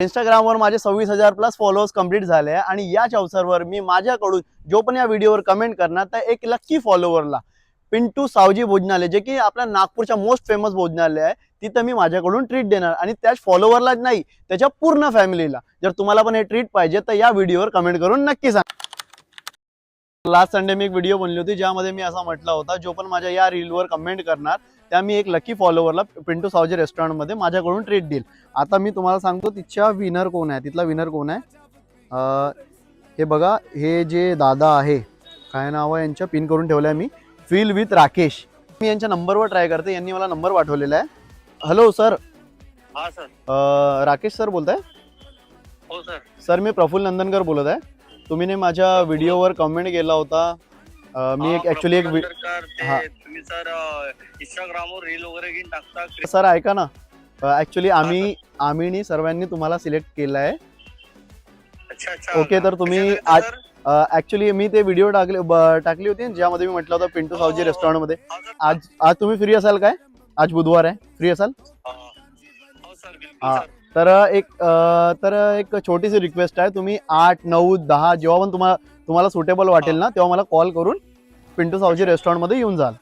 इंस्टाग्रामवर माझे 26,000 plus followers complete झाले आहे आणि याच अवसरवर मी माझ्याकडून जो पण या व्हिडिओवर कमेंट करणार त्या एक लक्की फॉलोअरला पिंटू सावजी भोजनालय जे की आपल्या नागपूरच्या मोस्ट फेमस भोजनालय आहे तिथं मी माझ्याकडून ट्रीट देणार आणि त्याच फॉलोअरलाच नाही त्याच्या पूर्ण फॅमिलीला। जर तुम्हाला पण हे ट्रीट पाहिजे तर या व्हिडिओवर कमेंट करून नक्की सांगा। लास्ट संडे मी एक व्हिडिओ बनली होती ज्यामध्ये मी असा म्हटलं होता जो पण माझ्या या रीलवर कमेंट करणार त्या मी एक लकी फॉलोअरला पिंटू सावजी रेस्टॉरंटमध्ये माझ्याकडून ट्रीट देईल। आता मी तुम्हाला सांगतो तिच्या विनर कोण आहे, तिथला विनर कोण आहे। हे बघा, हे जे दादा आहे काय नाव आहे यांच्या, पिन करून ठेवलं आहे मी, फील विथ राकेश। मी यांच्या नंबरवर ट्राय करते, यांनी मला नंबर पाठवलेला आहे। Hello sir. हाँ सर। राकेश सर बोलताय? हो सर। सर मी प्रफुल्ल नंदनकर बोलत आहे। तुम्ही माझ्या व्हिडिओवर कमेंट केला होता। मी एक ॲक्च्युली एक हां तुम्ही सर इंस्टाग्रामवर रील वगैरे घेऊन टाकता सर ऐका ना, ॲक्च्युली आम्ही सर्वांनी तुम्हाला सिलेक्ट केलं आहे। अच्छा अच्छा ओके, तर तुम्ही आज ॲक्च्युली मी ते व्हिडिओ टाकली होती ज्यामध्ये मी म्हटलं होतं पिंटू सावजी रेस्टॉरंटमध्ये। आज तुम्ही फ्री असाल काय? आज बुधवार आहे, फ्री असाल? हो सर बिलकुल हां, सर। तर एक छोटीशी रिक्वेस्ट आहे, तुम्ही 8, 9, 10 जेव्हा पण तुम्हाला सुटेबल वाटेल ना तेव्हा मला कॉल करून पिंटू सावजी रेस्टॉरंटमध्ये येऊन जाल।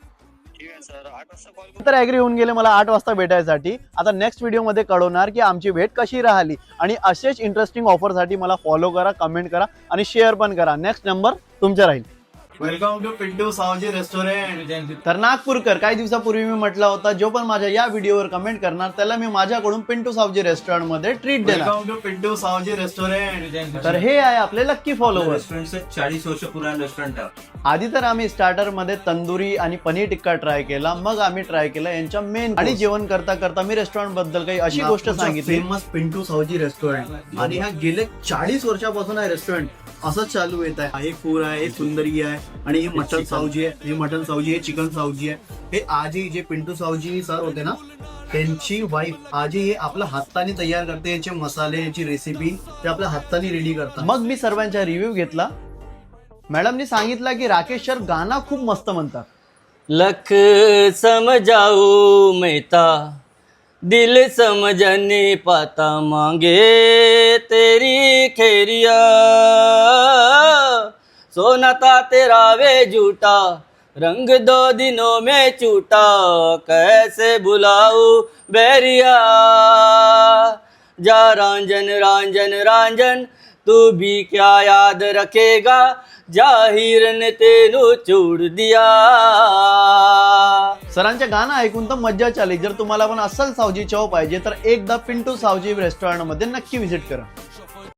ठीक आहे सर, 8 वाजता कॉल तर ॲग्री होऊन गेले मला 8 वाजता भेटायसाठी। आता नेक्स्ट व्हिडिओमध्ये कळवणार की आमची भेट कशी राहिली आणि असेच इंटरेस्टिंग ऑफरसाठी मला फॉलो करा, कमेंट करा आणि शेअर पण करा। नेक्स्ट नंबर तुमचा राहील। Welcome to Pintu Saoji restaurant. तर नागपूरकर, काही दिवसापूर्वी मी म्हटलं होता जो पण माझ्या या व्हिडिओवर कमेंट करणार त्याला मी माझ्याकडून पिंटू सावजी रेस्टॉरंट मध्ये ट्रीट देणार। Welcome to Pintu Saoji restaurant. तर हे आहे आपले लक्की फॉलोअर। रेस्टॉरंट 40 वर्ष पुराण रेस्टॉरंट आहे। आधी तर आम्ही स्टार्टर मध्ये तंदुरी आणि पनीर टिक्का ट्राय केला, मग आम्ही ट्राय केला यांच्या मेन आणि जेवण करता करता मी रेस्टॉरंट बद्दल काही अशी गोष्ट सांगितली, फेमस पिंटू सावजी रेस्टॉरंट आणि हा गेले 40 वर्षापासून आहे रेस्टॉरंट असंच चालू येत आहे। हे फूड आहे, हे सुंदरी आहे आणि हे मटन सावजी आहे, हे मटन सावजी, हे चिकन सावजी आहे। हे आजी जे पिंटू सावजी सर होते ना त्यांची वाईफ आजी हे आपल्या हाताने तयार करते, याचे मसाले, याची रेसिपी ते आपल्या हाताने रेडी करतात। मग मी सर्वांचा रिव्ह्यू घेतला। मॅडमनी सांगितलं की राकेश सर गाणं खूप मस्त म्हणतात। लख समझाऊ मैता दिल समझने पाता मांगे तेरी खेरिया सोना था तेरा वे झूठा रंग 2 दिनों में छूटा कैसे बुलाऊं बैरिया जा रांझन रांझन रांझन तू भी क्या याद रखेगा जाहीर ने तेनू चूड दिया। सरांचे गाणं ऐकून तर मज्जा आली। जर तुम्हाला पण असल सावजी चव पाहिजे तर एकदा पिंटू सावजी रेस्टॉरंट मध्ये नक्की व्हिजिट करा।